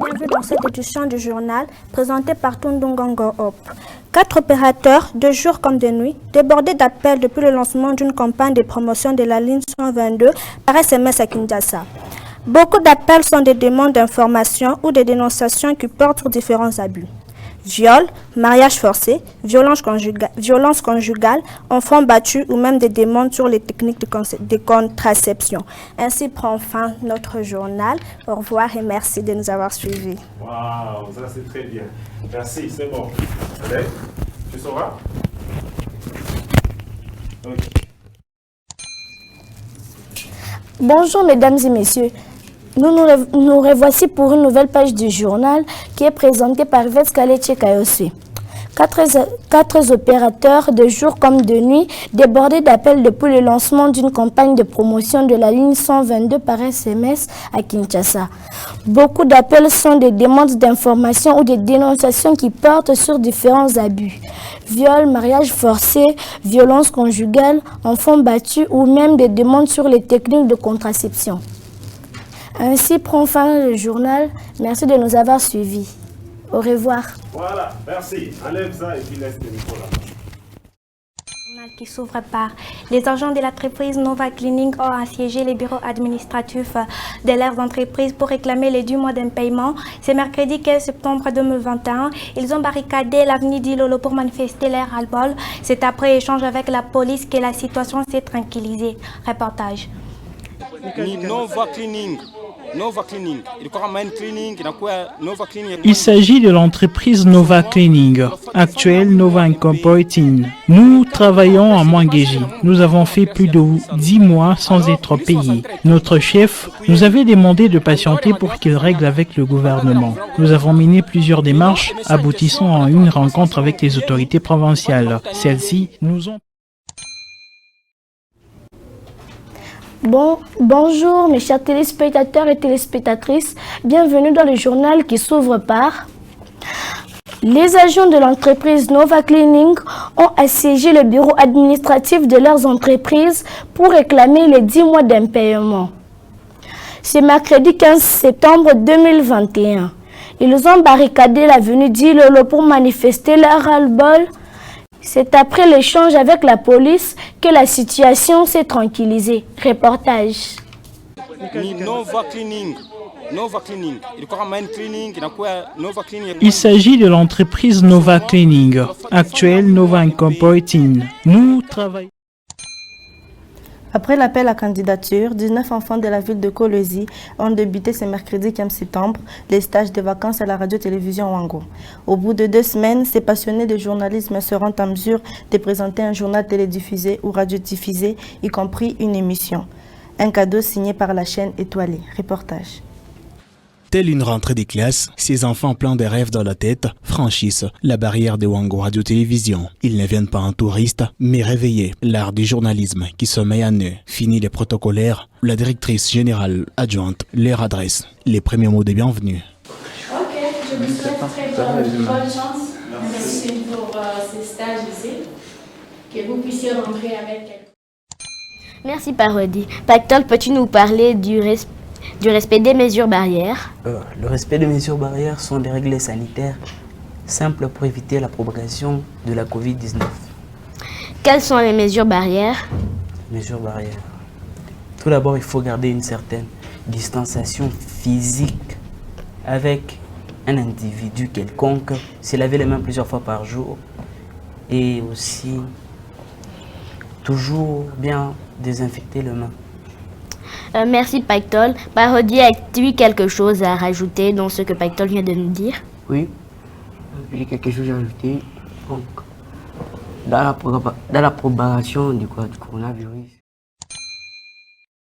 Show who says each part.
Speaker 1: bienvenue dans cette édition du journal présenté par Tundungongo Hop. 4 opérateurs, de jour comme de nuit, débordés d'appels depuis le lancement d'une campagne de promotion de la ligne 122 par SMS à Kinshasa. Beaucoup d'appels sont des demandes d'information ou des dénonciations qui portent sur différents abus. Viol, mariage forcé, violence conjugale, enfants battus ou même des demandes sur les techniques de contraception. Ainsi prend fin notre journal. Au revoir et merci de nous avoir suivis.
Speaker 2: Waouh, ça c'est très bien. Merci, c'est bon. Allez, tu sauras? Okay.
Speaker 3: Bonjour mesdames et messieurs. Nous revoici pour une nouvelle page du journal qui est présentée par Vescaleche Kayose. 4 opérateurs de jour comme de nuit débordés d'appels depuis le lancement d'une campagne de promotion de la ligne 122 par SMS à Kinshasa. Beaucoup d'appels sont des demandes d'information ou des dénonciations qui portent sur différents abus. Viol, mariage forcé, violence conjugale, enfants battus ou même des demandes sur les techniques de contraception. Ainsi prend fin le journal. Merci de nous avoir suivis. Au revoir.
Speaker 2: Voilà, merci. Enlève ça et puis laisse le micro là.
Speaker 1: Qui s'ouvre par les agents de l'entreprise Nova Cleaning ont assiégé les bureaux administratifs de leurs entreprises pour réclamer les 10 mois d'impaiement. C'est mercredi 15 septembre 2021. Ils ont barricadé l'avenue d'Ilolo pour manifester leur ras-le-bol. C'est après échange avec la police que la situation s'est tranquillisée. Reportage.
Speaker 4: Il s'agit de l'entreprise Nova Cleaning, actuelle Nova Incorporating. Nous travaillons à Mwangeji. Nous avons fait plus de 10 mois sans être payés. Notre chef nous avait demandé de patienter pour qu'il règle avec le gouvernement. Nous avons mené plusieurs démarches aboutissant à une rencontre avec les autorités provinciales. Celles-ci nous ont...
Speaker 3: Bonjour mes chers téléspectateurs et téléspectatrices, bienvenue dans le journal qui s'ouvre par... Les agents de l'entreprise Nova Cleaning ont assiégé le bureau administratif de leurs entreprises pour réclamer les 10 mois d'impaiement. C'est mercredi 15 septembre 2021. Ils ont barricadé l'avenue d'Ilolo pour manifester leur ras-le-bol. C'est après l'échange avec la police que la situation s'est tranquillisée. Reportage.
Speaker 4: Il s'agit de l'entreprise Nova Cleaning, actuelle Nova Incorporating. Nous travaillons...
Speaker 5: Après l'appel à candidature, 19 enfants de la ville de Kolwezi ont débuté ce mercredi 15 septembre les stages de vacances à la radio-télévision Wango. Au bout de 2 semaines, ces passionnés de journalisme seront en mesure de présenter un journal télédiffusé ou radiodiffusé, y compris une émission. Un cadeau signé par la chaîne étoilée. Reportage.
Speaker 6: Telle une rentrée des classes, ces enfants pleins de rêves dans la tête franchissent la barrière de Wango Radio-Télévision. Ils ne viennent pas en touristes, mais réveiller l'art du journalisme qui sommeille en eux. Fini les protocolaires, la directrice générale adjointe leur adresse les premiers mots de bienvenue.
Speaker 7: Ok, je vous souhaite très bonne chance. Merci pour ces stages ici. Que vous puissiez rentrer avec quelque...
Speaker 3: Merci Parodi. Pactol, peux-tu nous parler du respect des mesures barrières?
Speaker 8: Le respect des mesures barrières sont des règles sanitaires simples pour éviter la propagation de la Covid-19.
Speaker 3: Quelles sont les mesures barrières?
Speaker 8: Mesures barrières. Tout d'abord, il faut garder une certaine distanciation physique avec un individu quelconque, se laver les mains plusieurs fois par jour et aussi toujours bien désinfecter les mains.
Speaker 3: Merci Pactol. Parodi, as-tu quelque chose à rajouter dans ce que Pactol vient de nous dire?
Speaker 9: Oui, j'ai quelque chose à ajouter. Donc, dans la propagation du coronavirus,